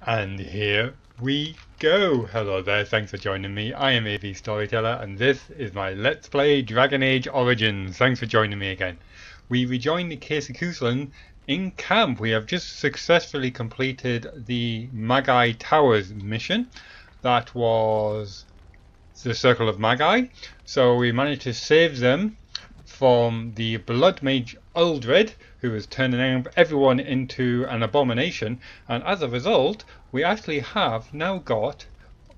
And here we go! Hello there, thanks for joining me. I am AVStoryteller and this is my Let's Play Dragon Age Origins. Thanks for joining me again. We rejoined the Kassie Cousland in camp. We have just successfully completed the Magi Towers mission. That was the Circle of Magi. So we managed to save them from the Blood Mage Uldred, who was turning everyone into an abomination, and as a result we actually have now got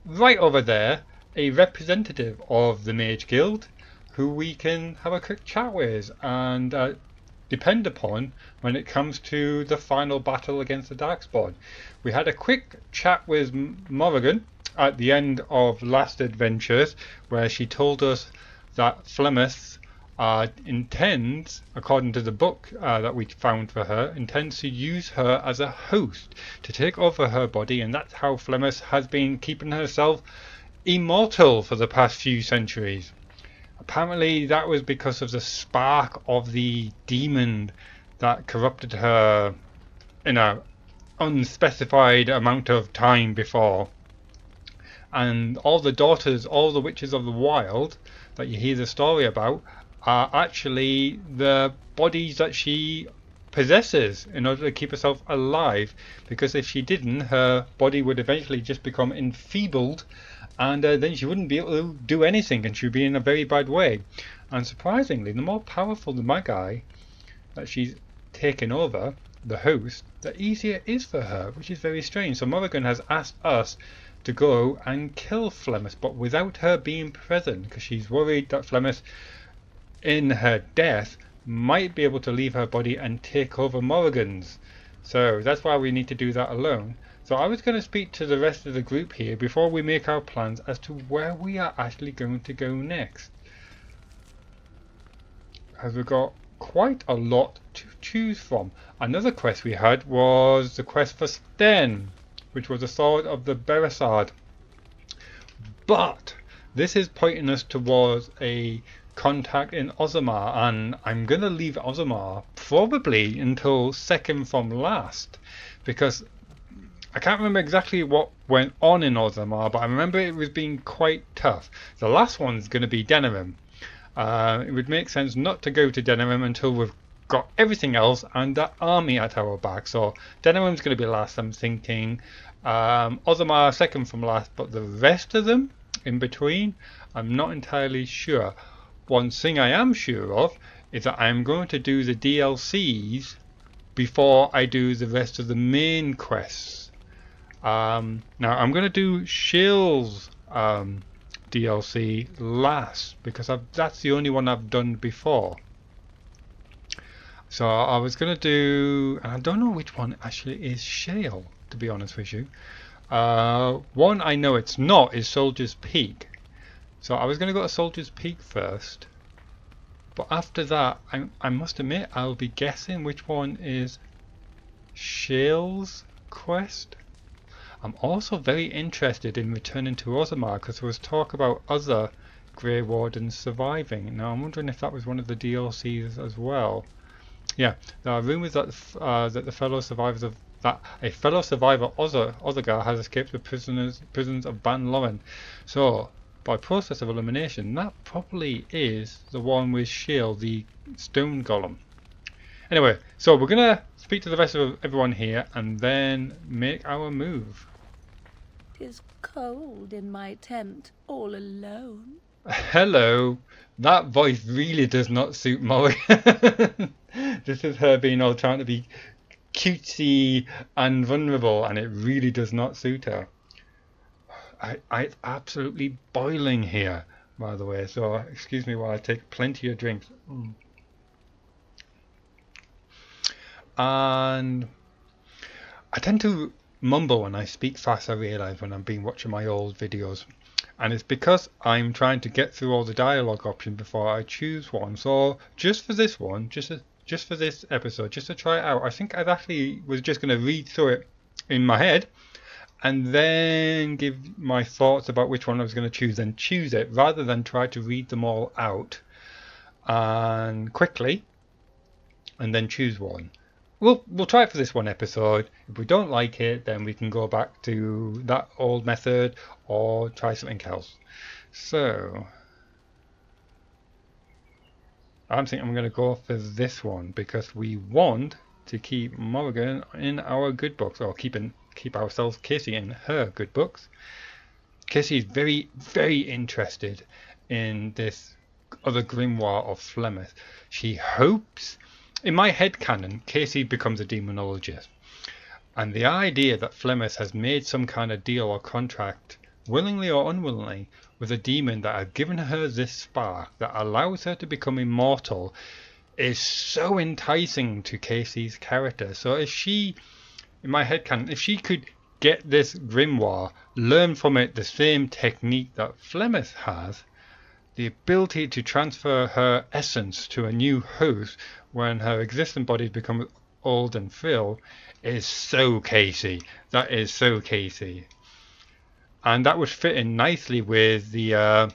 right over there a representative of the Mage Guild who we can have a quick chat with and depend upon when it comes to the final battle against the Darkspawn. We had a quick chat with Morrigan at the end of last adventures where she told us that Flemeth intends, according to the book that we found for her, intends to use her as a host to take over her body, and that's how Flemeth has been keeping herself immortal for the past few centuries. Apparently that was because of the spark of the demon that corrupted her in an unspecified amount of time before. And all the daughters, all the witches of the wild that you hear the story about, are actually the bodies that she possesses in order to keep herself alive, because if she didn't, her body would eventually just become enfeebled, and then she wouldn't be able to do anything, and she would be in a very bad way. And surprisingly, the more powerful the Magi that she's taken over, the host, the easier it is for her, which is very strange. So Morrigan has asked us to go and kill Flemeth, but without her being present, because she's worried that Flemeth in her death might be able to leave her body and take over Morrigan's. So that's why we need to do that alone. So I was going to speak to the rest of the group here before we make our plans as to where we are actually going to go next, as we've got quite a lot to choose from. Another quest we had was the quest for Sten, which was the Sword of the Beresard, but this is pointing us towards a contact in Orzammar, and I'm going to leave Orzammar probably until second from last, because I can't remember exactly what went on in Orzammar, but I remember it was being quite tough. The last one's going to be Denerim. It would make sense not to go to Denerim until we've got everything else and the army at our back. So Denerim's going to be last, I'm thinking. Orzammar second from last, but the rest of them in between, I'm not entirely sure. One thing I am sure of is that I'm going to do the DLCs before I do the rest of the main quests. Now I'm going to do Shale's DLC last, because that's the only one I've done before. So I was going to do, and I don't know which one actually is Shale, to be honest with you. One I know it's not is Soldier's Peak. So I was going to go to Soldier's Peak first, but after that I must admit I'll be guessing which one is Shale's quest. I'm also very interested in returning to Orzammar, because there was talk about other Grey Wardens surviving. Now I'm wondering if that was one of the DLCs as well. Yeah, there are rumours that that the fellow survivors of a fellow survivor Ozagar has escaped the prisons of Ban Loren. So by process of elimination, that probably is the one with Shale, the stone golem. Anyway, so we're gonna speak to the rest of everyone here and then make our move. 'Tis cold in my tent, all alone. Hello. That voice really does not suit Morrigan. This is her being all trying to be cutesy and vulnerable, and it really does not suit her. It's absolutely boiling here, by the way, so excuse me while I take plenty of drinks. And I tend to mumble when I speak fast, I realise, when I've been watching my old videos. And it's because I'm trying to get through all the dialogue options before I choose one. So just for this one, just for this episode, just to try it out, I think I actually was just going to read through it in my head and then give my thoughts about which one I was going to choose and choose it, rather than try to read them all out and quickly and then choose one. we'll try it for this one episode. If we don't like it, then we can go back to that old method or try something else. So I'm thinking I'm going to go for this one because we want to keep Morrigan in our good books, or keep ourselves Kassie in her good books. Kassie is very, very interested in this other grimoire of Flemeth. She hopes, in my headcanon, Kassie becomes a demonologist. And the idea that Flemeth has made some kind of deal or contract, willingly or unwillingly, with a demon that has given her this spark that allows her to become immortal is so enticing to Cassie's character. So if she, in my headcanon, if she could get this grimoire, learn from it the same technique that Flemeth has, the ability to transfer her essence to a new host when her existing body becomes old and frail, is so Kassie. That is so Kassie. And that would fit in nicely with the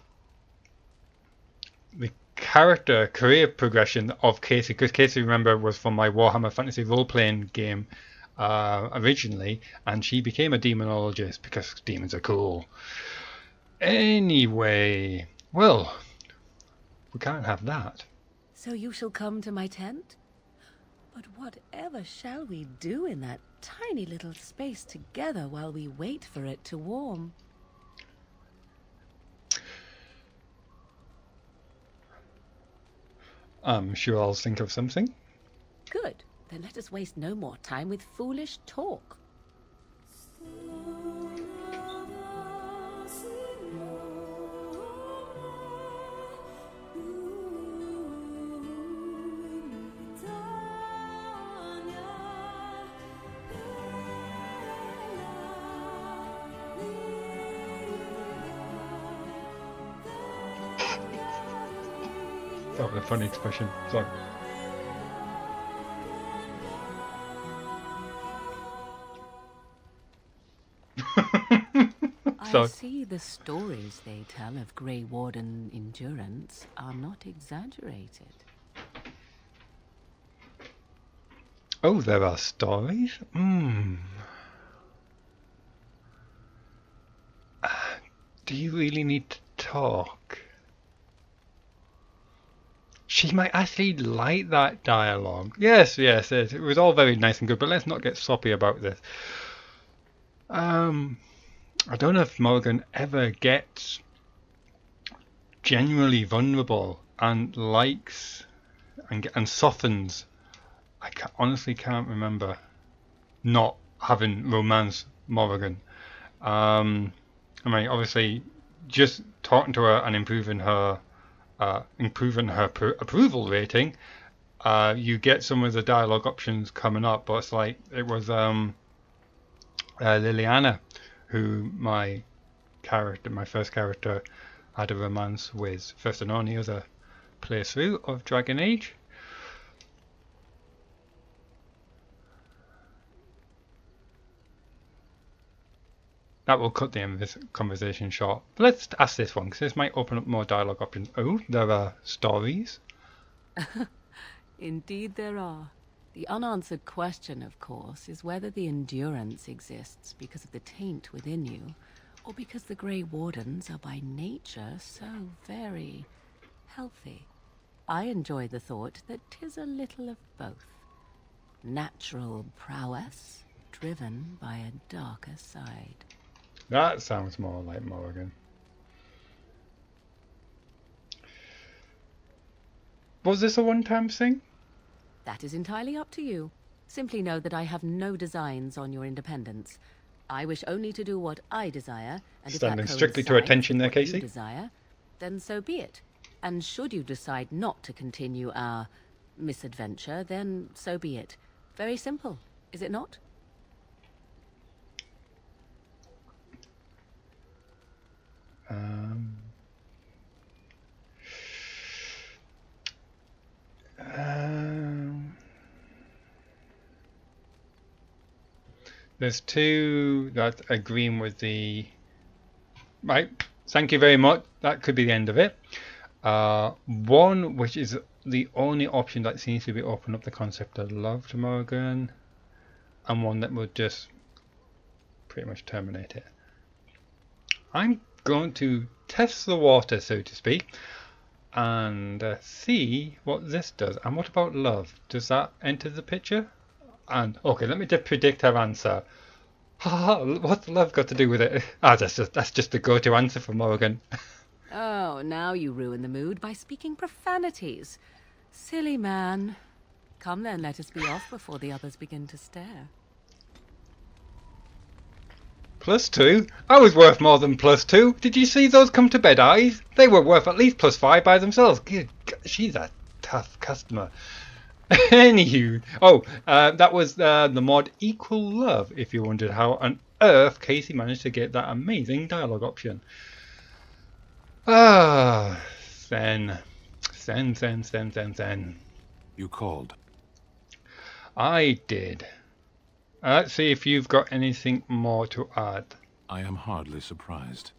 character career progression of Kassie, because Kassie, remember, was from my Warhammer Fantasy role-playing game originally, and she became a demonologist because demons are cool. Anyway, well, we can't have that. So you shall come to my tent? But whatever shall we do in that tiny little space together while we wait for it to warm? I'm sure I'll think of something. Good. Then let us waste no more time with foolish talk. That was a funny expression. Sorry. I see the stories they tell of Grey Warden endurance are not exaggerated. Oh, there are stories? Do you really need to talk? She might actually like that dialogue. Yes, it was all very nice and good, but let's not get sloppy about this. I don't know if Morrigan ever gets genuinely vulnerable and likes and softens. I honestly can't remember not having romance Morrigan. I mean, obviously, just talking to her and improving her approval rating, you get some of the dialogue options coming up. But it's like it was Liliana, who my first character, had a romance with, first and only other playthrough of Dragon Age. That will cut the end of this conversation short. But let's ask this one, because this might open up more dialogue options. Oh, there are stories. Indeed there are. The unanswered question, of course, is whether the endurance exists because of the taint within you, or because the Grey Wardens are by nature so very healthy. I enjoy the thought that 'tis a little of both. Natural prowess, driven by a darker side. That sounds more like Morrigan. Was this a one-time thing? That is entirely up to you. Simply know that I have no designs on your independence. I wish only to do what I desire, and if that Standing strictly to attention there, coincides with what Kassie. you desire, then so be it. And should you decide not to continue our misadventure, then so be it. Very simple, is it not? There's two that agreeing with the... Right, thank you very much. That could be the end of it. One which is the only option that seems to be open up the concept of love to Morrigan, and one that would just pretty much terminate it. I'm going to test the water, so to speak, and see what this does. And what about love? Does that enter the picture? And okay, let me just predict her answer. What's love got to do with it? That's just the go-to answer for Morrigan. Oh, now you ruin the mood by speaking profanities. Silly man. Come then, let us be off before the others begin to stare. +2? I was worth more than +2. Did you see those come to bed eyes? They were worth at least +5 by themselves. Good God, she's a tough customer. Anywho, that was the mod Equal Love, if you wondered how on earth Kassie managed to get that amazing dialogue option. Sten. You called. I did. Let's see if you've got anything more to add. I am hardly surprised.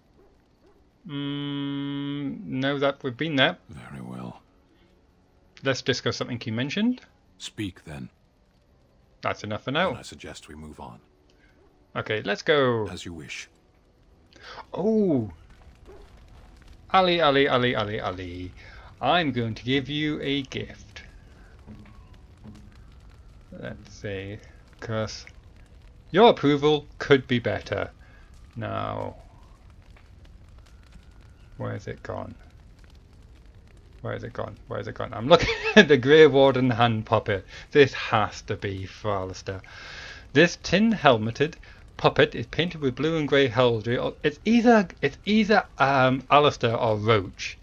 No, that we've been there. Very well. Let's discuss something you mentioned. Speak then. That's enough for now. And I suggest we move on. Okay, let's go. As you wish. Oh, Ali. I'm going to give you a gift. Let's see, because your approval could be better. Now, where's it gone? I'm looking at the Grey Warden hand puppet. This has to be for Alistair. This tin helmeted puppet is painted with blue and grey heraldry. It's either Alistair or Roach.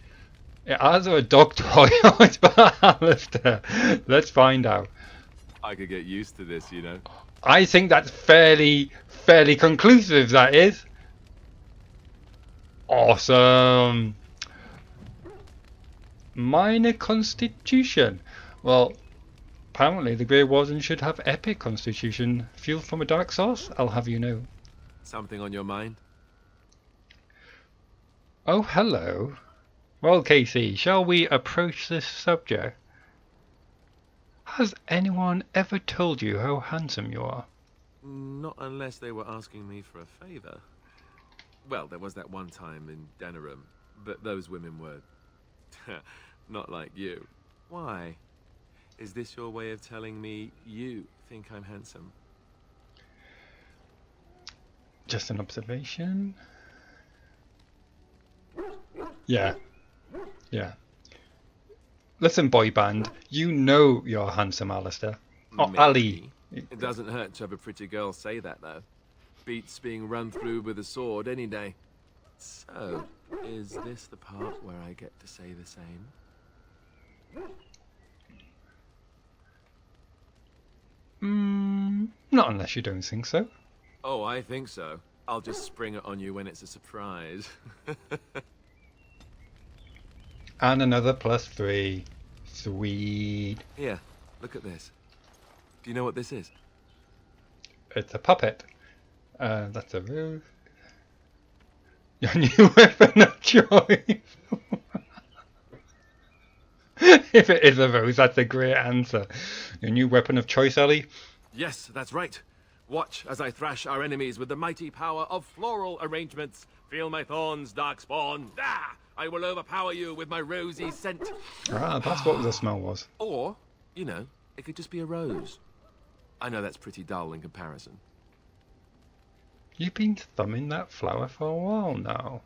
It's either a dog toy or it's for Alistair. Let's find out. I could get used to this, you know. I think that's fairly conclusive, that is. Awesome. Minor constitution. Well, apparently the Grey Warden should have epic constitution. Fuel from a dark source, I'll have you know. Something on your mind? Oh, hello. Well, Kassie, shall we approach this subject? Has anyone ever told you how handsome you are? Not unless they were asking me for a favor. Well, there was that one time in Denerim, but those women were not like you. Why? Is this your way of telling me you think I'm handsome? Just an observation. Yeah. Listen, boy band, you know you're handsome, Alistair. Oh, Maybe. Ali. It doesn't hurt to have a pretty girl say that, though. Beats being run through with a sword any day. So, is this the part where I get to say the same? Not unless you don't think so. Oh, I think so. I'll just spring it on you when it's a surprise. And another +3. Sweet. Here, look at this. Do you know what this is? It's a puppet. That's a rose. Your new weapon of choice. If it is a rose, that's a great answer. Your new weapon of choice, Ali? Yes, that's right. Watch as I thrash our enemies with the mighty power of floral arrangements. Feel my thorns, darkspawn. I will overpower you with my rosy scent. Ah, that's what the smell was. Or, you know, it could just be a rose. I know that's pretty dull in comparison. You've been thumbing that flower for a while now.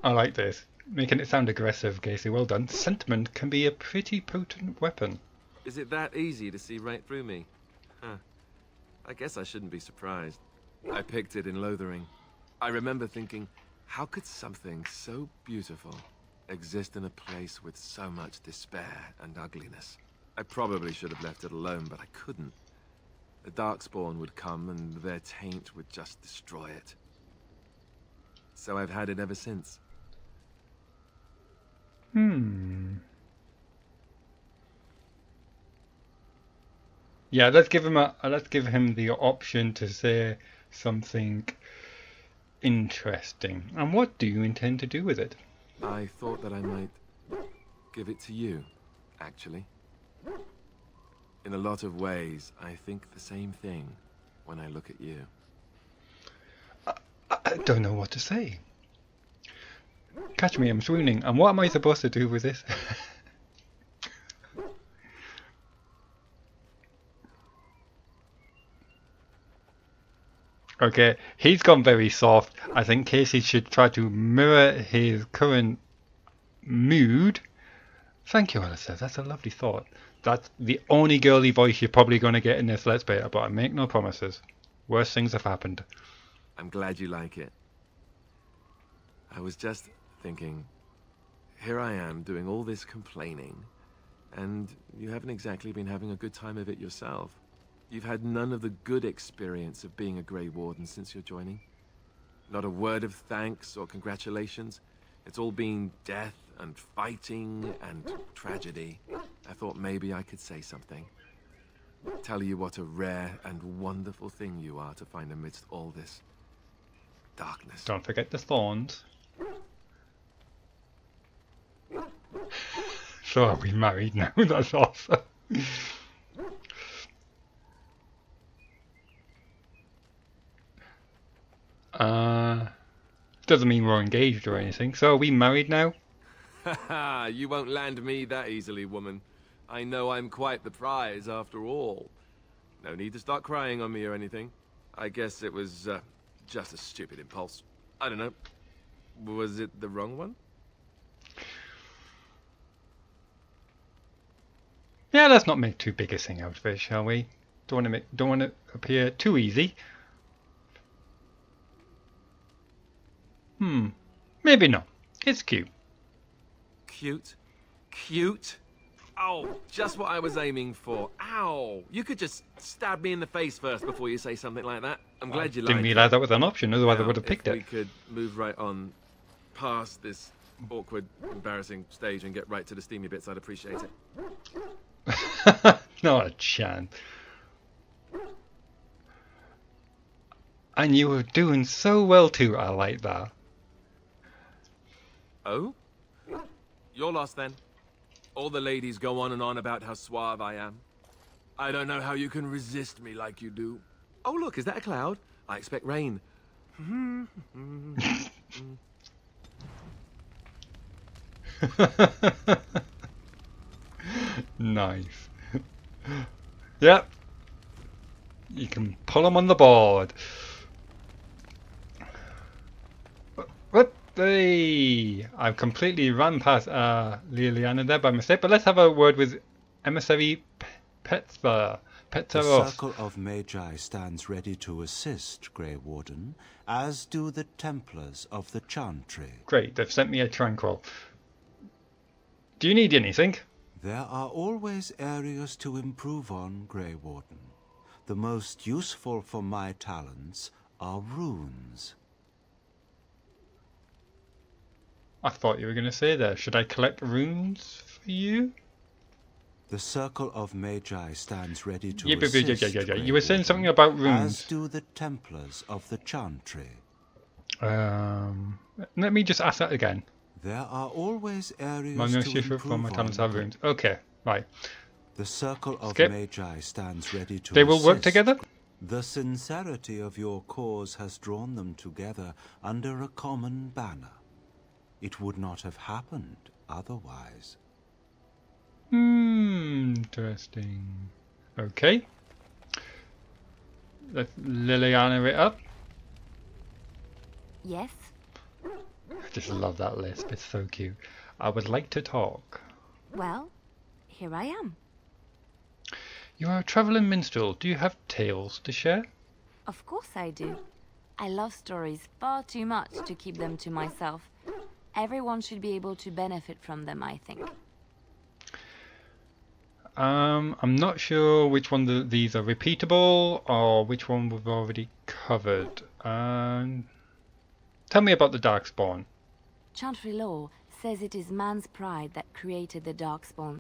I like this. Making it sound aggressive, Kassie. Well done. Sentiment can be a pretty potent weapon. Is it that easy to see right through me? Huh. I guess I shouldn't be surprised. I picked it in Lothering. I remember thinking, how could something so beautiful exist in a place with so much despair and ugliness? I probably should have left it alone, but I couldn't. The Darkspawn would come and their taint would just destroy it. So I've had it ever since. Yeah, let's give him the option to say something interesting. And what do you intend to do with it? I thought that I might give it to you, actually. In a lot of ways, I think the same thing when I look at you. I don't know what to say. Catch me, I'm swooning. And what am I supposed to do with this? Okay, he's gone very soft. I think Kassie should try to mirror his current mood. Thank you, Alistair. That's a lovely thought. That's the only girly voice you're probably going to get in this Let's Play, but I make no promises. Worse things have happened. I'm glad you like it. I was just thinking, here I am doing all this complaining, and you haven't exactly been having a good time of it yourself. You've had none of the good experience of being a Grey Warden since your joining. Not a word of thanks or congratulations. It's all been death and fighting and tragedy. I thought maybe I could say something. Tell you what a rare and wonderful thing you are to find amidst all this darkness. Don't forget the thorns. So are we married now? That's awesome. Doesn't mean we're engaged or anything. So are we married now? Haha, you won't land me that easily, woman. I know I'm quite the prize after all. No need to start crying on me or anything. I guess it was just a stupid impulse. I don't know. Was it the wrong one? Yeah, let's not make too big a thing out of it, shall we? Don't want to appear too easy. Maybe not. It's cute. Cute? Cute? Oh, just what I was aiming for. Ow! You could just stab me in the face first before you say something like that. I'm glad you liked it. Didn't realise that was an option, otherwise I would have picked it. it. We could move right on past this awkward, embarrassing stage and get right to the steamy bits, I'd appreciate it. Not a chance. And you were doing so well too, I like that. Oh? You're lost then. All the ladies go on and on about how suave I am. I don't know how you can resist me like you do. Oh look, is that a cloud? I expect rain. Nice. Yep. You can pull them on the board. What? Hey, I've completely run past DahliaLynn there by mistake, but let's have a word with Emissary Petteros. The Circle of Magi stands ready to assist, Grey Warden, as do the Templars of the Chantry. Great, they've sent me a tranquil. Do you need anything? There are always areas to improve on, Grey Warden. The most useful for my talents are runes. I thought you were going to say that. Should I collect runes for you? The Circle of Magi stands ready to assist. Yeah. You were saying something about runes. As do the Templars of the Chantry. Let me just ask that again. There are always areas My to most useful improve for my talents are on. runes. Okay, right. The Circle of Skip. Magi stands ready to They will work assist. together? The sincerity of your cause has drawn them together under a common banner. It would not have happened otherwise. Interesting. Okay. Let's Liliana it up. Yes? I just love that lisp. It's so cute. I would like to talk. Well, here I am. You are a travelling minstrel. Do you have tales to share? Of course I do. I love stories far too much to keep them to myself. Everyone should be able to benefit from them, I think. I'm not sure which one these are repeatable or which one we've already covered. Tell me about the Darkspawn. Chantry law says it is man's pride that created the Darkspawn.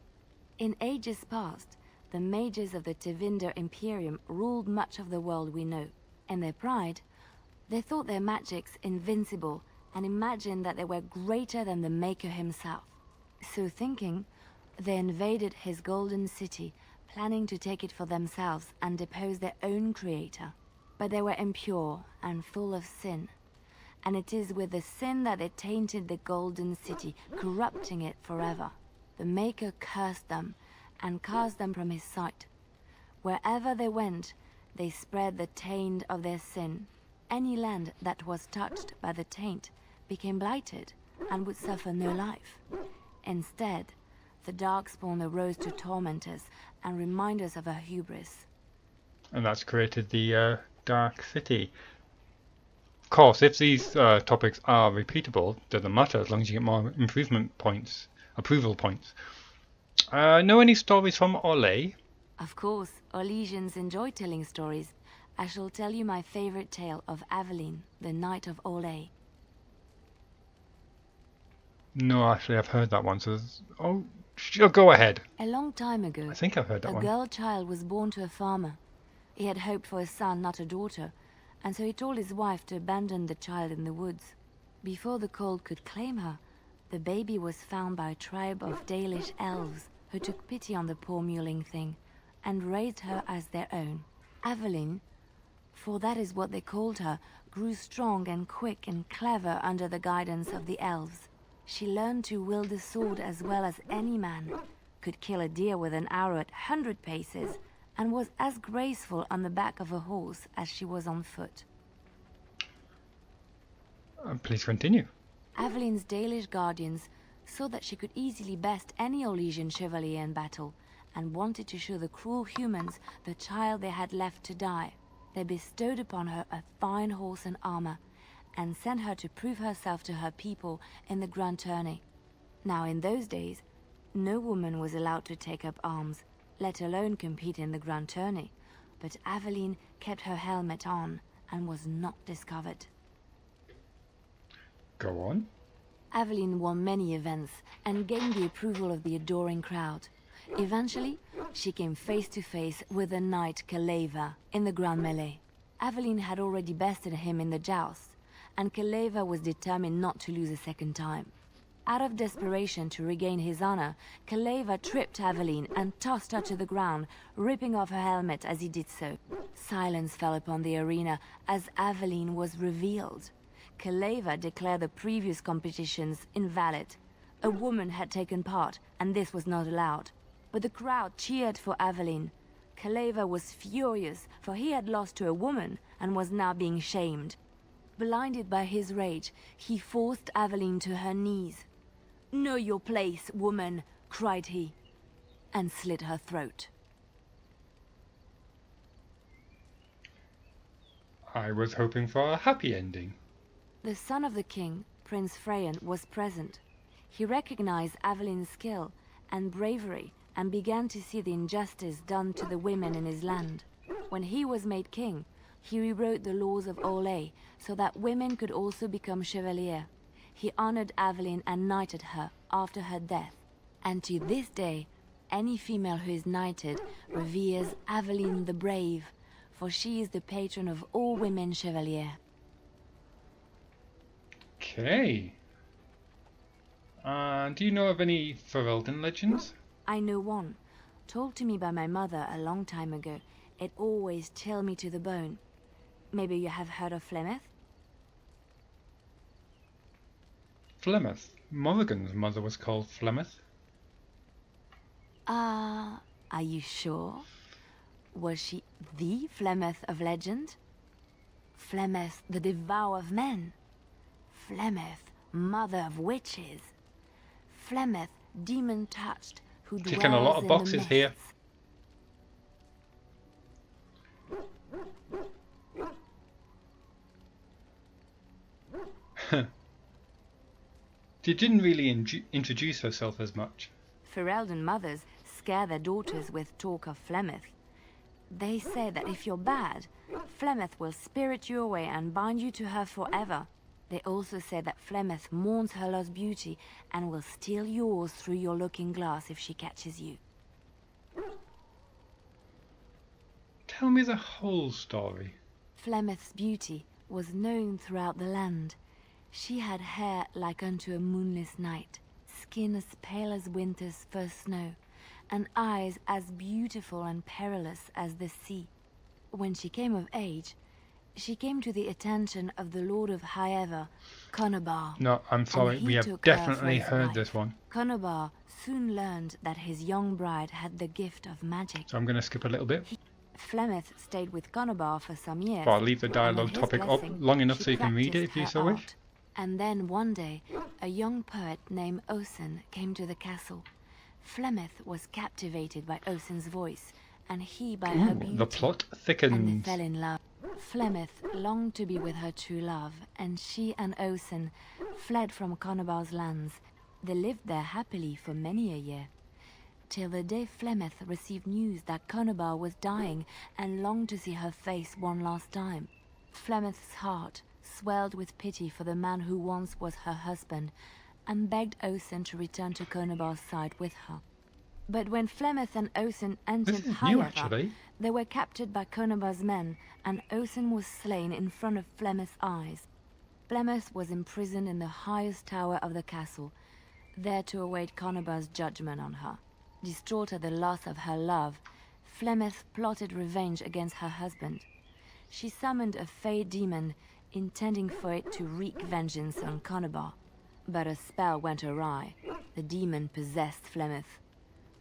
In ages past, the mages of the Tevinder Imperium ruled much of the world we know. And their pride, they thought their magics invincible and imagined that they were greater than the Maker himself. So thinking, they invaded his golden city, planning to take it for themselves and depose their own creator. But they were impure and full of sin, and it is with the sin that they tainted the golden city, corrupting it forever. The Maker cursed them and cast them from his sight. Wherever they went, they spread the taint of their sin. Any land that was touched by the taint became blighted and would suffer no life. Instead, the Darkspawn arose to torment us and remind us of our hubris. And that's created the Dark City. Of course, if these topics are repeatable, doesn't matter as long as you get more improvement points, approval points. Know any stories from Orlais? Of course, Orlesians enjoy telling stories. I shall tell you my favorite tale of Aveline, the Knight of Orlais. No, actually, I've heard that one. So, go ahead. A long time ago, I think I've heard that a one. girl child was born to a farmer. He had hoped for a son, not a daughter, and so he told his wife to abandon the child in the woods. Before the cold could claim her, the baby was found by a tribe of Dalish elves who took pity on the poor mewling thing and raised her as their own. Aveline, for that is what they called her, grew strong and quick and clever under the guidance of the elves. She learned to wield the sword as well as any man, could kill a deer with an arrow at 100 paces, and was as graceful on the back of a horse as she was on foot. Please continue. Aveline's Dalish guardians saw that she could easily best any Orlesian chevalier in battle, and wanted to show the cruel humans the child they had left to die. They bestowed upon her a fine horse and armor, and sent her to prove herself to her people in the grand tourney. Now in those days, no woman was allowed to take up arms, let alone compete in the grand tourney, but Aveline kept her helmet on and was not discovered. Go on. Aveline won many events and gained the approval of the adoring crowd. Eventually, she came face to face with the knight Kaleva in the grand melee. Aveline had already bested him in the joust, and Kaleva was determined not to lose a second time. Out of desperation to regain his honor, Kaleva tripped Aveline and tossed her to the ground, ripping off her helmet as he did so. Silence fell upon the arena as Aveline was revealed. Kaleva declared the previous competitions invalid. A woman had taken part, and this was not allowed. But the crowd cheered for Aveline. Kaleva was furious, for he had lost to a woman and was now being shamed. Blinded by his rage, he forced Aveline to her knees. "Know your place, woman," cried he, and slit her throat. I was hoping for a happy ending. The son of the king, Prince Freyan, was present. He recognized Aveline's skill and bravery and began to see the injustice done to the women in his land. When he was made king, he rewrote the laws of Orlais so that women could also become chevalier. He honored Aveline and knighted her after her death. And to this day, any female who is knighted reveres Aveline the Brave, for she is the patron of all women chevalier. Okay. Do you know of any Ferelden legends? I know one, told to me by my mother a long time ago. It always chilled me to the bone. Maybe you have heard of Flemeth? Flemeth. Morrigan's mother was called Flemeth. Are you sure? Was she the Flemeth of legend? Flemeth, the Devout of men? Flemeth, mother of witches? Flemeth, demon-touched, who dwells Ticking a lot of in boxes the here. She didn't really introduce herself as much. Ferelden mothers scare their daughters with talk of Flemeth. They say that if you're bad, Flemeth will spirit you away and bind you to her forever. They also say that Flemeth mourns her lost beauty and will steal yours through your looking glass if she catches you. Tell me the whole story. Flemeth's beauty was known throughout the land. She had hair like unto a moonless night, skin as pale as winter's first snow, and eyes as beautiful and perilous as the sea. When she came of age, she came to the attention of the Lord of Highever, Conobar. No, I'm sorry. and he We have took her definitely for his heard wife. this one. Conobar soon learned that his young bride had the gift of magic. So I'm going to skip a little bit. Flemeth stayed with Conobar for some years. But I'll leave the and dialogue with his topic up blessing, long enough she so you can read it if you practiced so her wish. art. And then one day, a young poet named Osen came to the castle. Flemeth was captivated by Osen's voice, and he by her beauty. The plot And thickens. they fell in love. Flemeth longed to be with her true love, and she and Osen fled from Conobar's lands. They lived there happily for many a year, till the day Flemeth received news that Conobar was dying and longed to see her face one last time. Flemeth's heart swelled with pity for the man who once was her husband, and begged Osen to return to Conobar's side with her. But when Flemeth and Osen entered This is new, Highever, actually. they were captured by Conobar's men, and Osen was slain in front of Flemeth's eyes. Flemeth was imprisoned in the highest tower of the castle, there to await Conobar's judgment on her. Distraught at the loss of her love, Flemeth plotted revenge against her husband. She summoned a fey demon, intending for it to wreak vengeance on Conobar. But a spell went awry. The demon possessed Flemeth.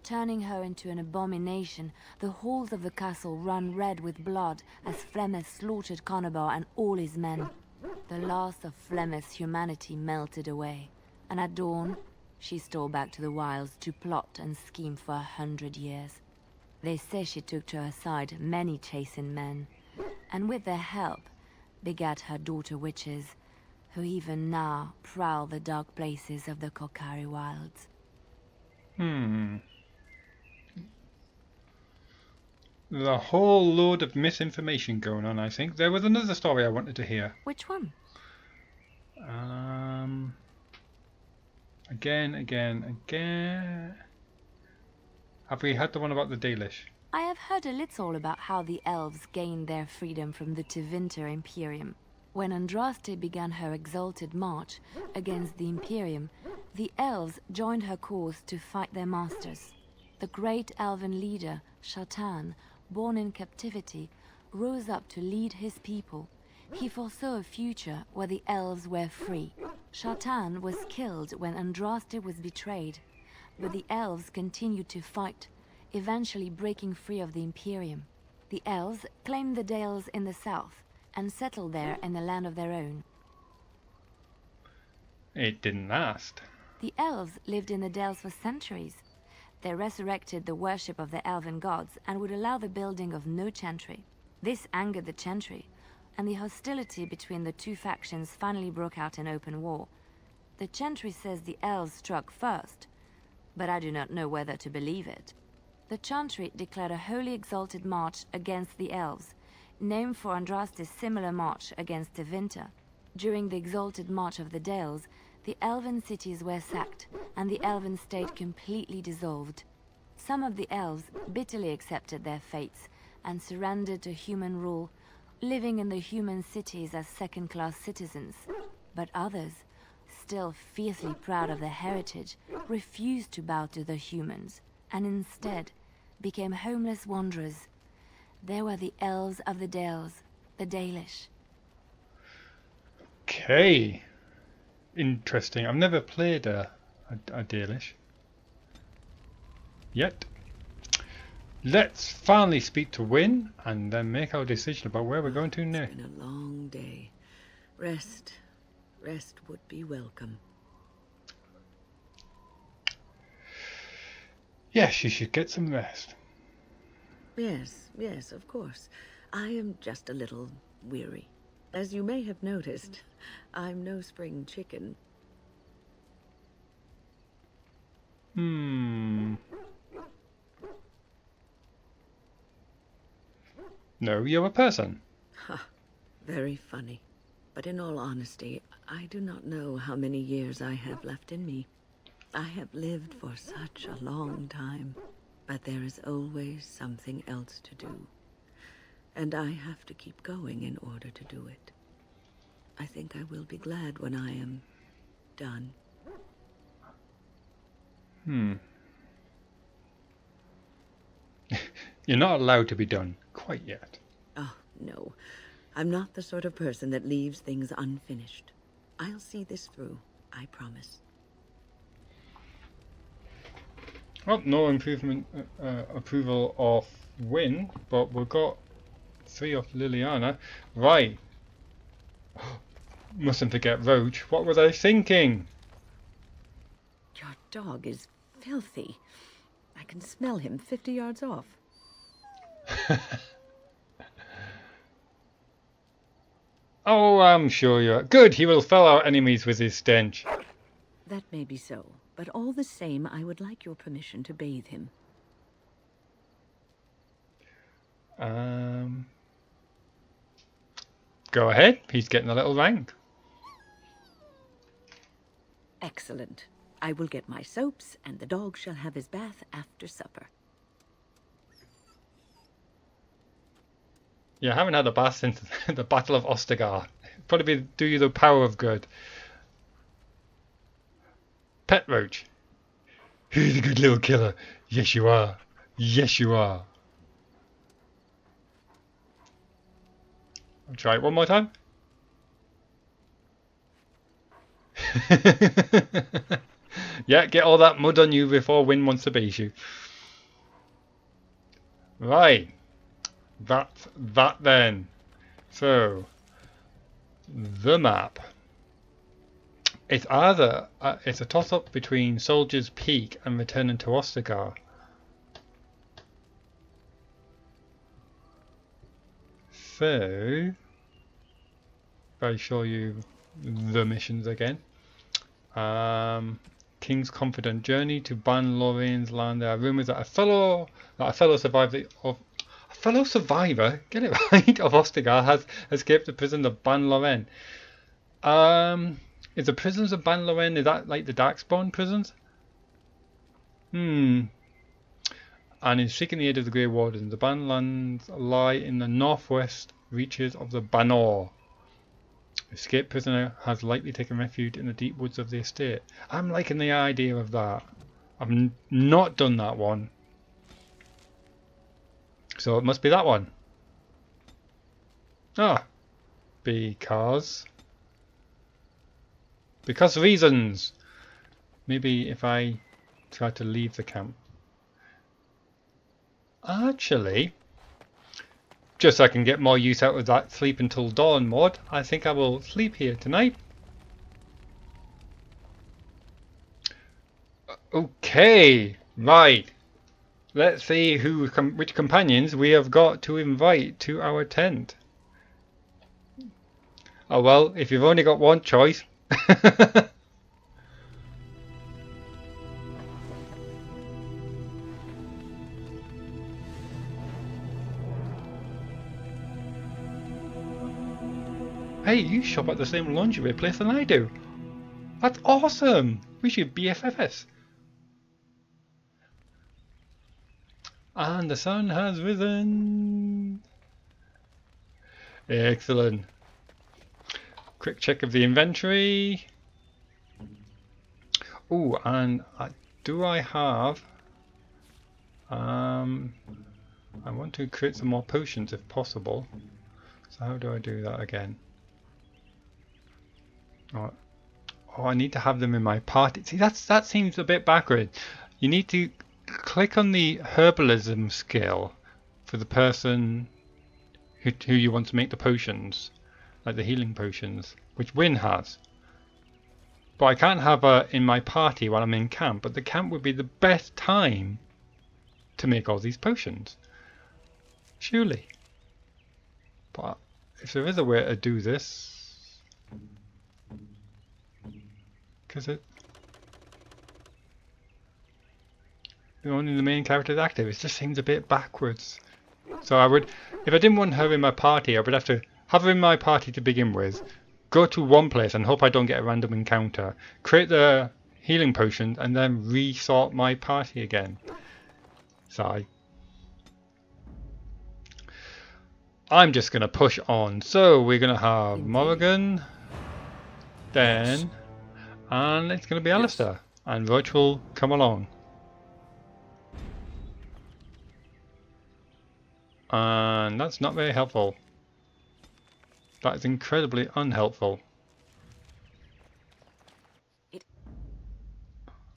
Turning her into an abomination, the halls of the castle ran red with blood as Flemeth slaughtered Conobar and all his men. The last of Flemeth's humanity melted away, and at dawn, she stole back to the wilds to plot and scheme for 100 years. They say she took to her side many chastened men, and with their help, begat her daughter witches, who even now prowl the dark places of the Kokari wilds. There's a whole load of misinformation going on, I think. There was another story I wanted to hear. Which one? Again. Have we had the one about the Dalish? I have heard a little about how the elves gained their freedom from the Tevinter Imperium. When Andraste began her exalted march against the Imperium, the elves joined her cause to fight their masters. The great elven leader, Shatan, born in captivity, rose up to lead his people. He foresaw a future where the elves were free. Shatan was killed when Andraste was betrayed, but the elves continued to fight, eventually breaking free of the Imperium. The elves claimed the Dales in the south and settled there in the land of their own. It didn't last. The elves lived in the Dales for centuries. They resurrected the worship of the elven gods and would allow the building of no chantry. This angered the chantry, and the hostility between the two factions finally broke out in open war. The chantry says the elves struck first, but I do not know whether to believe it. The chantry declared a wholly exalted march against the elves, named for Andraste's similar march against Tevinter. During the exalted march of the Dales, the elven cities were sacked, and the elven state completely dissolved. Some of the elves bitterly accepted their fates and surrendered to human rule, living in the human cities as second-class citizens. But others, still fiercely proud of their heritage, refused to bow to the humans, and instead became homeless wanderers. They were the elves of the Dales, the Dalish. Okay. Interesting. I've never played a Dalish yet. Let's finally speak to Wynne and then make our decision about where we're going to next. It's been a long day. Rest would be welcome. Yes, you should get some rest. Yes, of course. I am just a little weary. As you may have noticed, I'm no spring chicken. No, you're a person. Ha, very funny. But in all honesty, I do not know how many years I have left in me. I have lived for such a long time, but there is always something else to do. And I have to keep going in order to do it. I think I will be glad when I am done. You're not allowed to be done quite yet. Oh, no. I'm not the sort of person that leaves things unfinished. I'll see this through, I promise. Well, no approval of Wynne, but we've got 3 of Liliana. Right. Mustn't forget Roach. What was I thinking? Your dog is filthy. I can smell him 50 yards off. Oh, I'm sure you're... Good, he will fell our enemies with his stench. That may be so, but all the same, I would like your permission to bathe him. Go ahead, he's getting a little rank. Excellent. I will get my soaps, and the dog shall have his bath after supper. Yeah, I haven't had a bath since the Battle of Ostagar. Probably do you the power of good. Pet Roach. Who's a good little killer? Yes, you are. Yes, you are. I'll try it one more time. Yeah, get all that mud on you before Wynne wants to base you. Right. That's that then. So, the map. It's either it's a toss-up between Soldier's Peak and returning to Ostagar. So, if I show you the missions again. King's Confidant journey to Ban Lorraine's land. There are rumours that a fellow survivor, get it right, of Ostagar has escaped the prison of Ban Lorraine. Is the prisons of Ban Lorraine, is that like the Darkspawn prisons? And is seeking the aid of the Grey Wardens. The Ban lands lie in the northwest reaches of the Banor. Escaped prisoner has likely taken refuge in the deep woods of the estate. I'm liking the idea of that. I've not done that one. So it must be that one. Ah. Because reasons. Maybe if I try to leave the camp. Actually, just so I can get more use out of that sleep until dawn mod, I think I will sleep here tonight. Okay, right. Let's see which companions we have got to invite to our tent. Oh well, if you've only got one choice. Hey, you shop at the same lingerie place than I do. That's awesome! We should BFFs. And the sun has risen. Excellent. Quick check of the inventory. Oh, and do I have... I want to create some more potions if possible. So how do I do that again? Oh, I need to have them in my party. See, that seems a bit backward. You need to click on the herbalism skill for the person who you want to make the potions, like the healing potions, which Wynne has. But I can't have her in my party while I'm in camp, but the camp would be the best time to make all these potions. Surely. But if there is a way to do this... Because only the main character is active. It just seems a bit backwards. So I would, if I didn't want her in my party, I would have to have her in my party to begin with, go to one place and hope I don't get a random encounter, create the healing potion, and then resort my party again. Sigh. I'm just going to push on. So we're going to have Morrigan, Sten, and it's going to be Alistair, and Roach will come along. And that's not very helpful. That is incredibly unhelpful.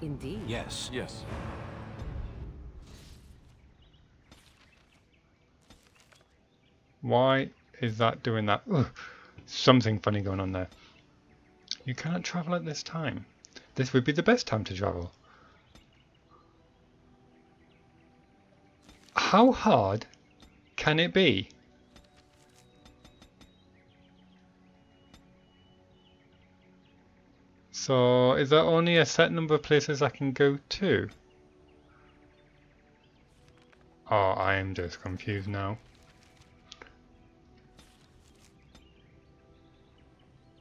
Indeed. Yes. Yes. Why is that doing that? Ugh, something funny going on there. You cannot travel at this time. This would be the best time to travel. How hard can it be? So, is there only a set number of places I can go to? Oh, I am just confused now.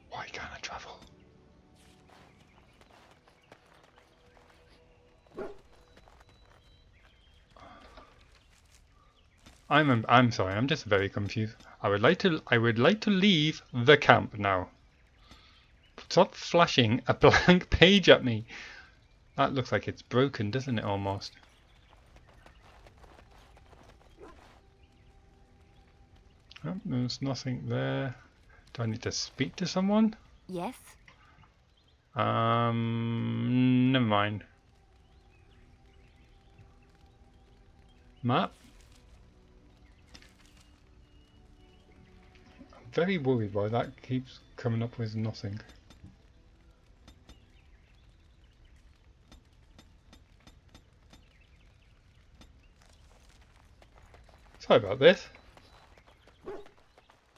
Why can't I travel? I'm sorry, I'm just very confused. I would like to leave the camp now. Stop flashing a blank page at me. That looks like it's broken, doesn't it, almost? Oh, there's nothing there. Do I need to speak to someone? Yes? Never mind. Map? I'm very worried why that keeps coming up with nothing. Sorry about this.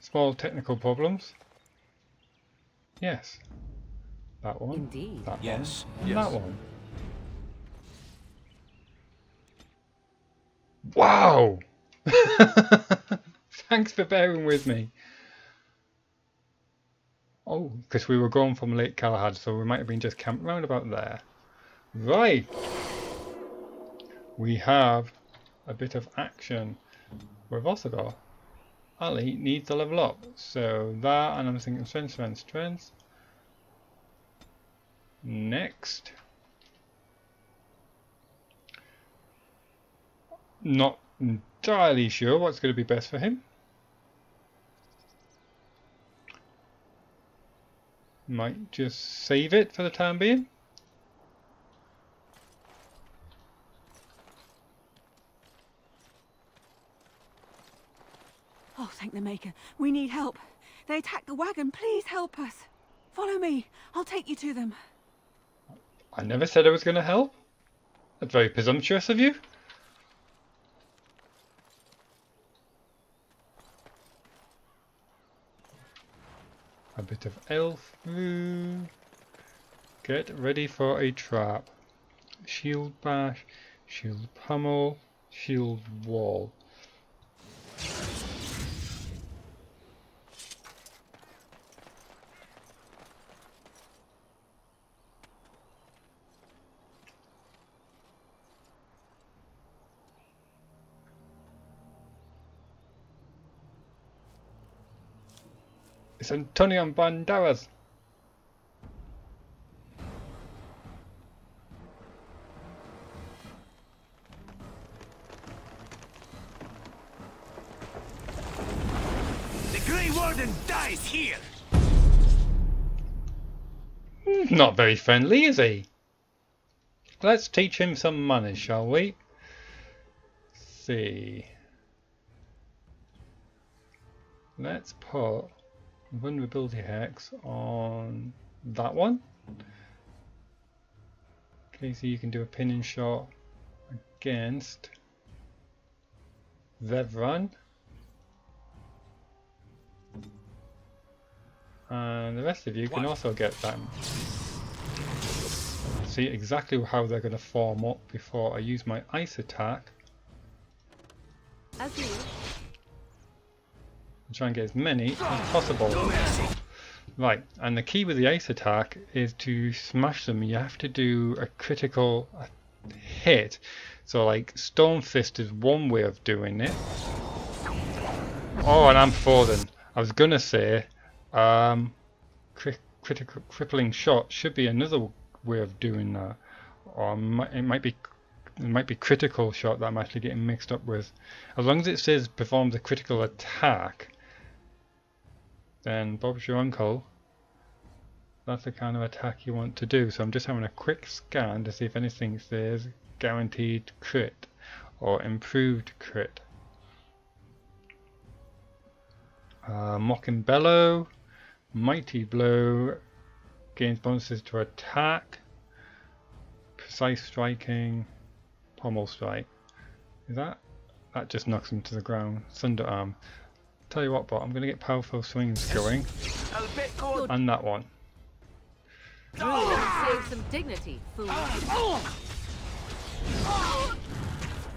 Small technical problems. Yes. That one. Indeed. That Yes. one. Yes. That one. Wow! Thanks for bearing with me. Oh, because we were going from Lake Galahad, so we might have been just camped round about there. Right. We have a bit of action. We've also got Ali needs to level up. So that, and I'm thinking strength. Next. Not entirely sure what's going to be best for him. Might just save it for the time being. Oh, thank the Maker. We need help. They attacked the wagon. Please help us. Follow me. I'll take you to them. I never said I was going to help. That's very presumptuous of you. A bit of elf food. Get ready for a trap. Shield bash, shield pummel, shield wall. It's Antonio Banderas. The Grey Warden dies here! Not very friendly, is he? Let's teach him some manners, shall we? See. Let's put vulnerability hex on that one. Okay, so you can do a pinning shot against Zevran. And the rest of you can also get them. See exactly how they're going to form up before I use my ice attack. As you wish. Try and get as many as possible. Right, and the key with the ice attack is to smash them. You have to do a critical hit. So like Stone Fist is one way of doing it. Oh, and I'm falling. I was gonna say critical crippling shot should be another way of doing that, or it might be critical shot that I'm actually getting mixed up with. As long as it says performs a critical attack, then Bob's your uncle. That's the kind of attack you want to do. So I'm just having a quick scan to see if anything says guaranteed crit or improved crit. Mocking Bellow, Mighty Blow, gains bonuses to attack, precise striking, pommel strike. Is that just knocks him to the ground? Thunder arm. Tell you what, bot, I'm going to get powerful swings going, and that one. Save some dignity, fool.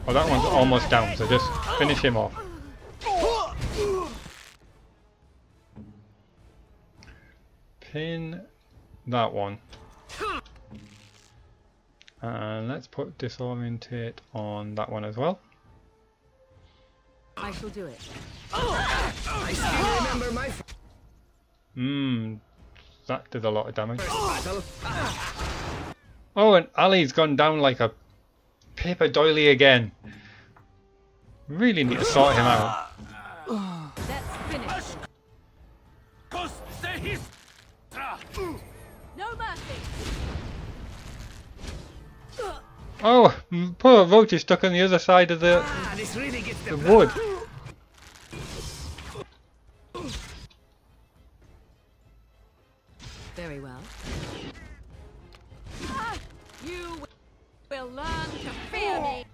Oh, that one's almost down, so just finish him off. Pin that one. And let's put disorientate on that one as well. I shall do it. I still remember my That did a lot of damage. Oh, and Ali's gone down like a paper doily again. Really need to sort him out. Let's finish. No mercy. Oh, poor Roach is stuck on the other side of the wood. Very well. You will learn to fear me.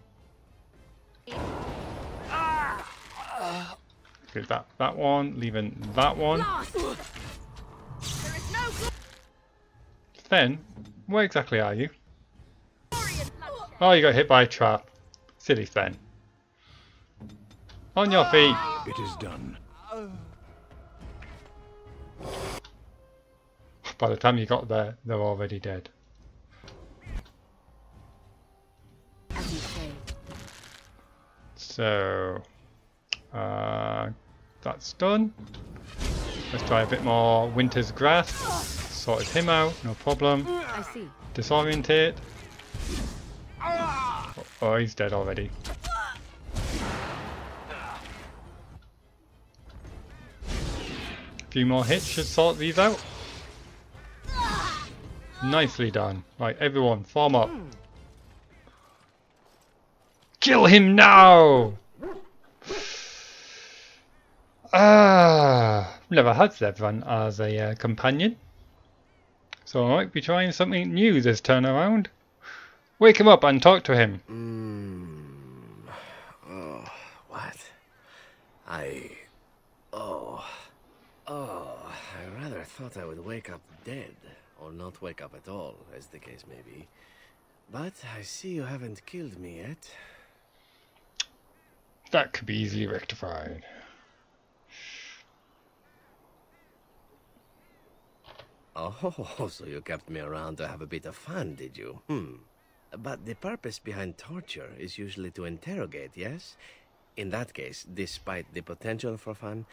Okay, that one, leaving that one. Sten, where exactly are you? Oh, you got hit by a trap. Silly Sten. On your feet. It is done. By the time you got there, they're already dead. As you say. So, that's done. Let's try a bit more Winter's Grasp. Sorted him out, no problem. I see. Disorientate. Oh, he's dead already. A few more hits should sort these out. Nicely done. Right, everyone, form up. Kill him now! Never had Zevran as a companion. So I might be trying something new this turn around. Wake him up and talk to him. Oh, what? I rather thought I would wake up dead, or not wake up at all, as the case may be. But I see you haven't killed me yet. That could be easily rectified. Oh, so you kept me around to have a bit of fun, did you? But the purpose behind torture is usually to interrogate, yes? In that case, despite the potential for fun,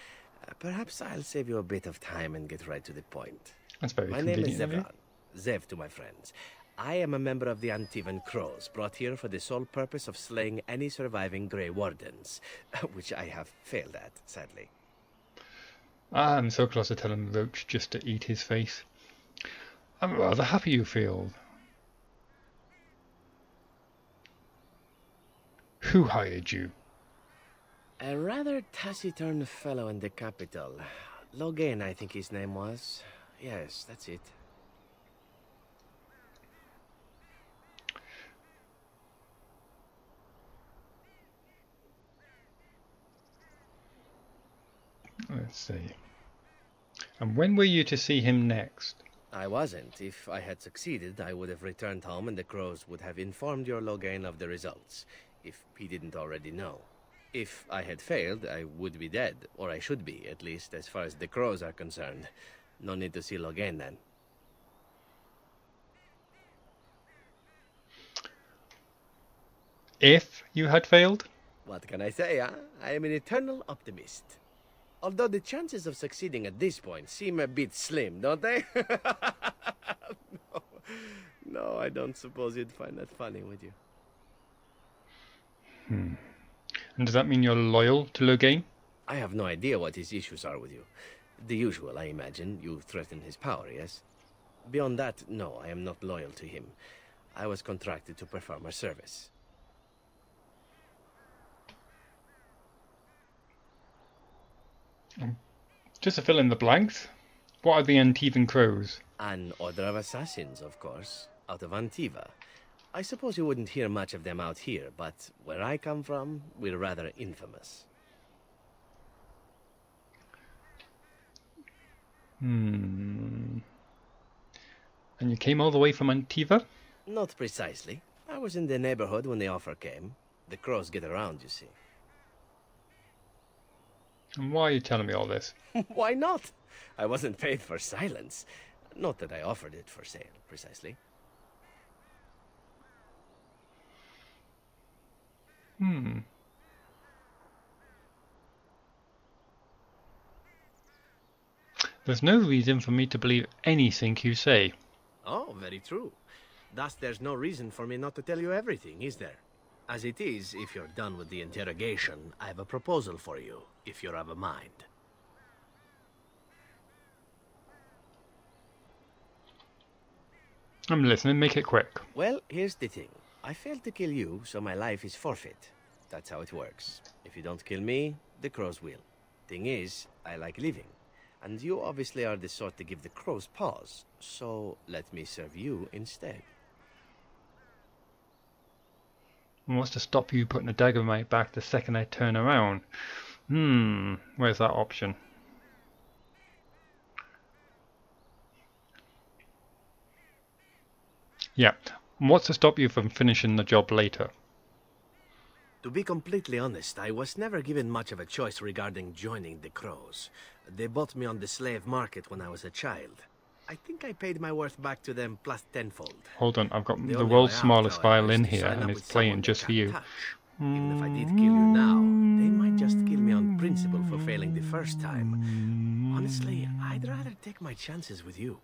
perhaps I'll save you a bit of time and get right to the point. That's very My name is convenient. Zevran. Zev to my friends. I am a member of the Antivan Crows, brought here for the sole purpose of slaying any surviving Grey Wardens, which I have failed at, sadly. I'm so close to telling Roach just to eat his face. I'm rather happy you failed. Who hired you? A rather taciturn fellow in the capital. Logan, I think his name was. Yes, that's it. Let's see. And when were you to see him next? I wasn't. If I had succeeded, I would have returned home and the Crows would have informed your Logan of the results, if he didn't already know. If I had failed, I would be dead, or I should be, at least as far as the Crows are concerned. No need to see Logan then. If you had failed? What can I say, huh? I am an eternal optimist. Although the chances of succeeding at this point seem a bit slim, don't they? No, I don't suppose you'd find that funny, would you? And does that mean you're loyal to Logain? I have no idea what his issues are with you. The usual, I imagine. You threaten his power, yes? Beyond that, no, I am not loyal to him. I was contracted to perform a service. Just to fill in the blanks, what are the Antivan Crows? An order of assassins, of course, out of Antiva. I suppose you wouldn't hear much of them out here, but where I come from, we're rather infamous. And you came all the way from Antiva? Not precisely. I was in the neighborhood when the offer came. The crows get around, you see. And why are you telling me all this? Why not? I wasn't paid for silence. Not that I offered it for sale, precisely. There's no reason for me to believe anything you say. Oh, very true. Thus, there's no reason for me not to tell you everything, is there? As it is, if you're done with the interrogation, I have a proposal for you, if you're of a mind. I'm listening, make it quick. Well, here's the thing. I failed to kill you, so my life is forfeit. That's how it works. If you don't kill me, the crows will. Thing is, I like living. And you obviously are the sort to give the crows pause. So, let me serve you instead. And what's to stop you putting a dagger in my back the second I turn around? Where's that option? Yeah. And what's to stop you from finishing the job later? To be completely honest, I was never given much of a choice regarding joining the crows. They bought me on the slave market when I was a child. I think I paid my worth back to them plus tenfold. Hold on, I've got the only world's way out, smallest however, violin is to here, sign and up it's with playing someone just they for you. can't touch. Even if I did kill you now, they might just kill me on principle for failing the first time. Honestly, I'd rather take my chances with you.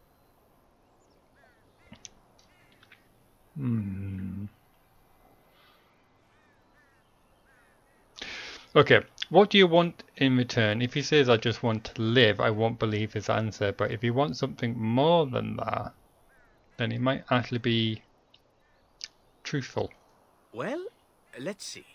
Okay, what do you want in return? If he says I just want to live, I won't believe his answer. But if he wants something more than that, then he might actually be truthful. Well, let's see.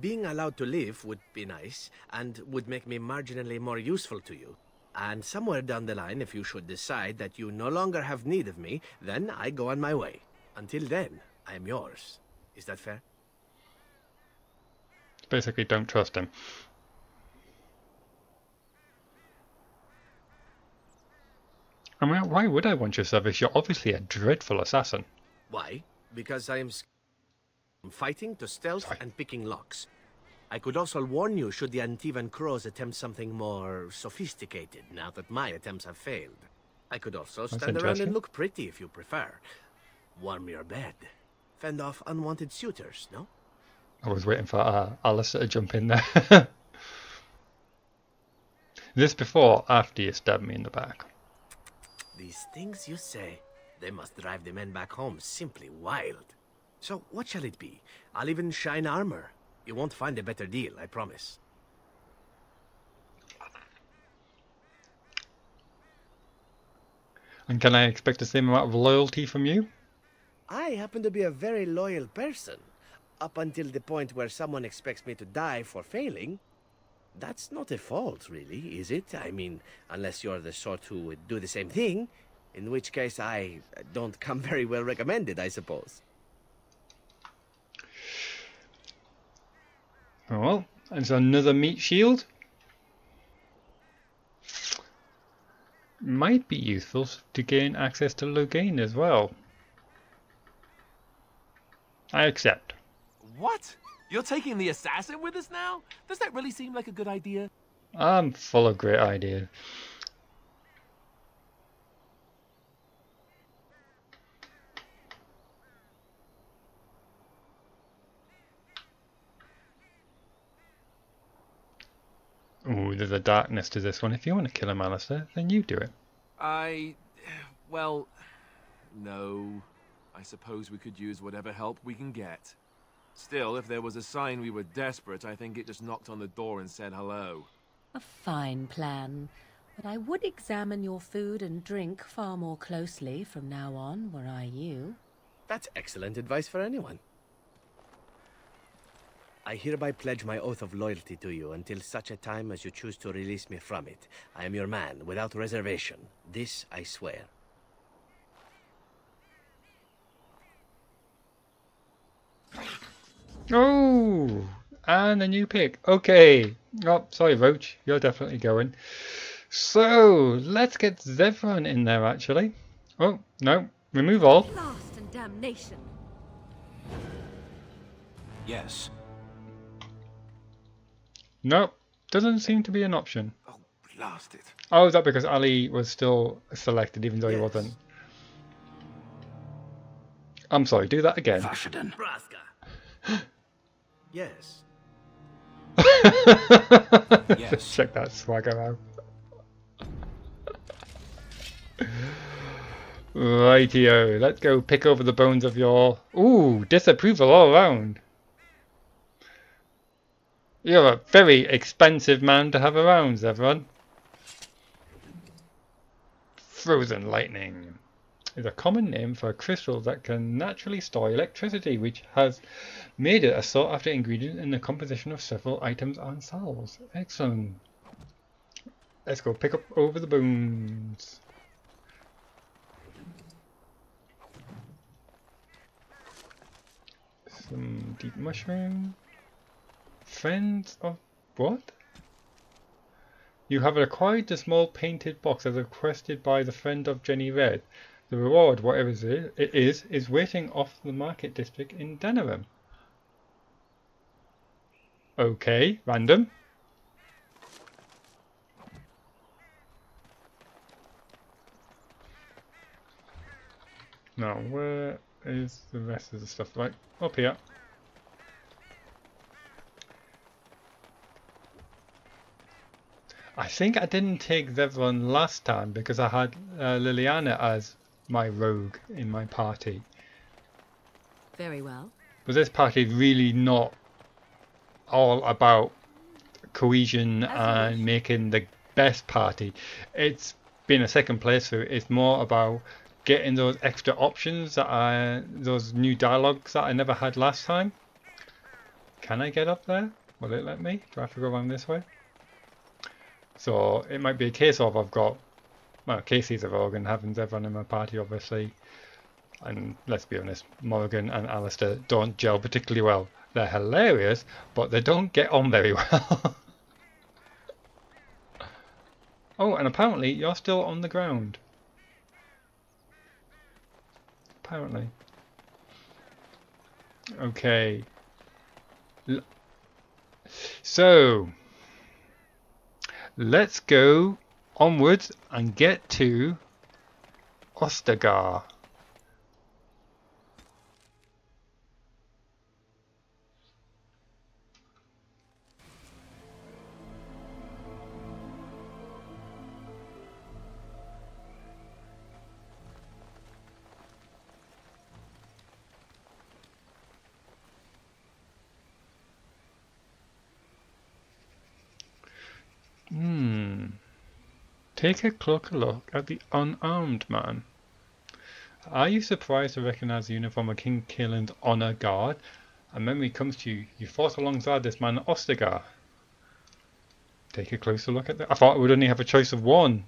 Being allowed to live would be nice, and would make me marginally more useful to you. And somewhere down the line, if you should decide that you no longer have need of me, then I go on my way. Until then, I am yours. Is that fair? Basically, don't trust him. I mean, why would I want your service? You're obviously a dreadful assassin. Why? Because I am from fighting to stealth and picking locks. I could also warn you should the Antivan crows attempt something more sophisticated now that my attempts have failed. I could also stand around and look pretty if you prefer. Warm your bed. Fend off unwanted suitors, no? I was waiting for Alistair to jump in there. This before or after you stabbed me in the back? These things you say, they must drive the men back home simply wild. So what shall it be? I'll even shine armor. You won't find a better deal, I promise. And can I expect the same amount of loyalty from you? I happen to be a very loyal person. Up until the point where someone expects me to die for failing. That's not a fault, really, is it? I mean, unless you're the sort who would do the same thing, in which case I don't come very well recommended, I suppose. Oh, well, there's another meat shield. Might be useful to gain access to Logain as well. I accept. What? You're taking the assassin with us now? Does that really seem like a good idea? I'm full of great ideas. Oh, there's a darkness to this one. If you want to kill him, Alistair, then you do it. Well, no. I suppose we could use whatever help we can get. Still, if there was a sign we were desperate, I think it just knocked on the door and said hello. A fine plan. But I would examine your food and drink far more closely from now on, were I you. That's excellent advice for anyone. I hereby pledge my oath of loyalty to you until such a time as you choose to release me from it. I am your man, without reservation. This I swear. Oh, and a new pick. Okay. Oh, sorry, Roach. You're definitely going. So, let's get Zevran in there, actually. Oh, no. Remove all. Blast and damnation. Yes. Nope. Doesn't seem to be an option. Oh, blast it. Oh, is that because Ali was still selected, even though he wasn't? I'm sorry, do that again. Braska. Yes. Yes. Check that swagger out. Rightio, let's go pick over the bones of your... Ooh, disapproval all around. You're a very expensive man to have around, Zevran. Frozen lightning is a common name for a crystal that can naturally store electricity, which has made it a sought-after ingredient in the composition of several items and salves. Excellent. Let's go pick up over the bones. Some deep mushroom. Friends of what? You have acquired the small painted box as requested by the friend of Jenny Red. The reward, whatever it is waiting off the market district in Denerim. Okay, random. Now, where is the rest of the stuff? Right, up here. I think I didn't take Zevran last time because I had Liliana as my rogue in my party. Very well. But this party is really not all about cohesion and making the best party. It's been a second playthrough. It's more about getting those extra options that those new dialogues that I never had last time. Can I get up there? Will it let me? Do I have to go around this way? So it might be a case of I've got, well, Cassie's a rogue and having Zevran in my party, obviously. And let's be honest, Morrigan and Alistair don't gel particularly well. They're hilarious, but they don't get on very well. Oh, and apparently you're still on the ground. Apparently. Okay. So, let's go onwards and get to Ostagar. Take a closer look at the unarmed man. Are you surprised to recognize the uniform of King Caelan's honor guard? A memory comes to you. You fought alongside this man at Ostagar. Take a closer look at that. I thought I would only have a choice of one.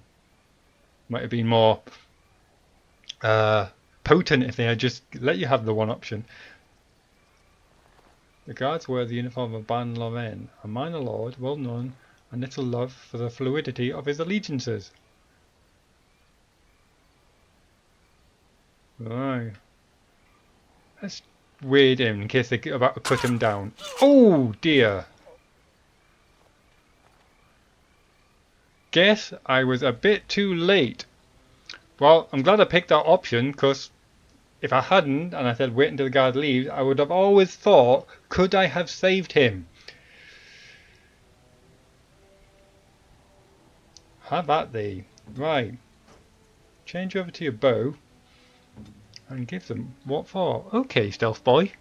Might have been more potent if they had just let you have the one option. The guards wear the uniform of Ban Loren, a minor lord well known and little love for the fluidity of his allegiances. Right. Let's wade him in case they're about to cut him down. Oh dear! Guess I was a bit too late. Well, I'm glad I picked that option, because if I hadn't and I said wait until the guard leaves, I would have always thought, could I have saved him? Have at thee. Right. Change over to your bow. And give them what for? Okay, stealth boy.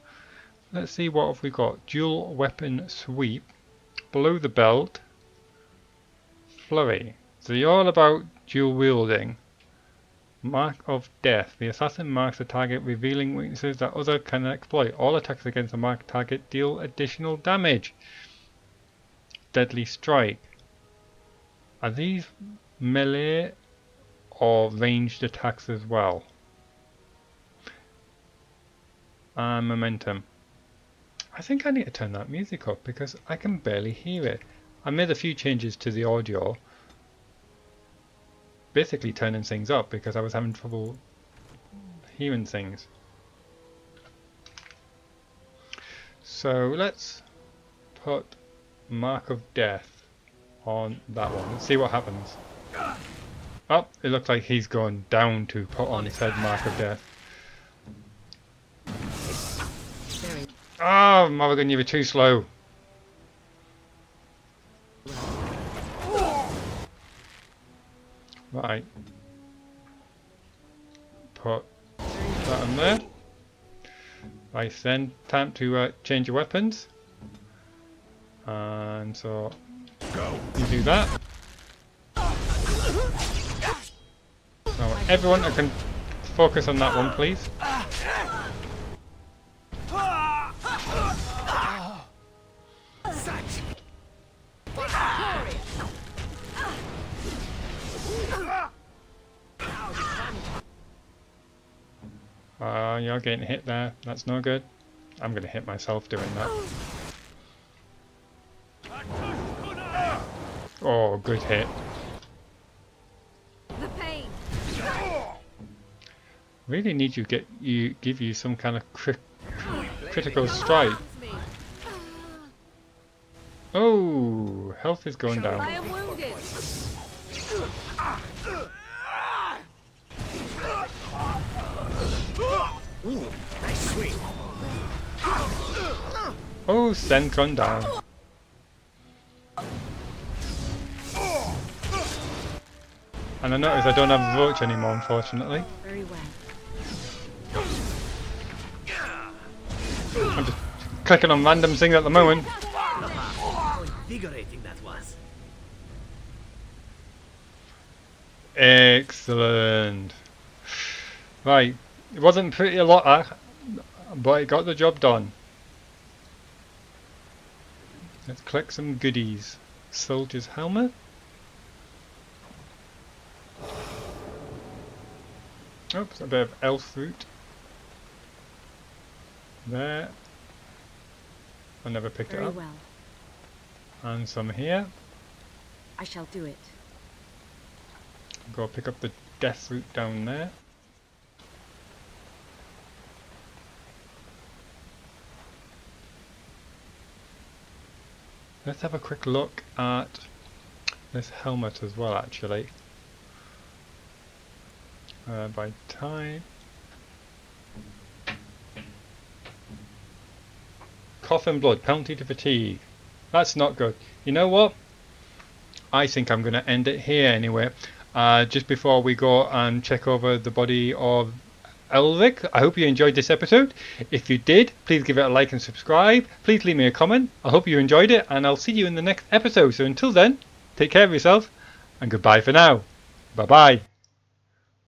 Let's see what have we got. Dual weapon sweep. Below the belt. Flurry. So you're all about dual wielding. Mark of death. The assassin marks the target, revealing weaknesses that other can exploit. All attacks against the marked target deal additional damage. Deadly strike. Are these melee or ranged attacks as well? And momentum. I think I need to turn that music up because I can barely hear it. I made a few changes to the audio. Basically turning things up because I was having trouble hearing things. So let's put Mark of Death on that one. Let's see what happens. Oh, it looks like he's going down to put on said Mark of Death. Oh, Morrigan, you were too slow. Right. Put that on there. Right, then time to change your weapons. And so you do that. Now everyone can focus on that one, please. You're getting hit there. That's no good. I'm going to hit myself doing that. Oh, good hit. The pain. Really need to give you some kind of critical strike. Oh, health is going down. I am wounded. Nice swing. Oh, Sten gone down. And I notice I don't have Roach anymore, unfortunately. Very well. I'm just clicking on random things at the moment. How invigorating that was. Excellent. Right, it wasn't pretty a lot, but it got the job done. Let's collect some goodies. Soldier's helmet. Oops, a bit of elf fruit. There. I never picked it Very up. well. And some here. I shall do it. Go pick up the death fruit down there. Let's have a quick look at this helmet as well, actually. By type. Cough and blood, penalty to fatigue. That's not good. You know what? I think I'm going to end it here anyway. Just before we go and check over the body of Elric, I hope you enjoyed this episode. If you did, please give it a like and subscribe. Please leave me a comment. I hope you enjoyed it, and I'll see you in the next episode. So until then, take care of yourself, and goodbye for now. Bye bye.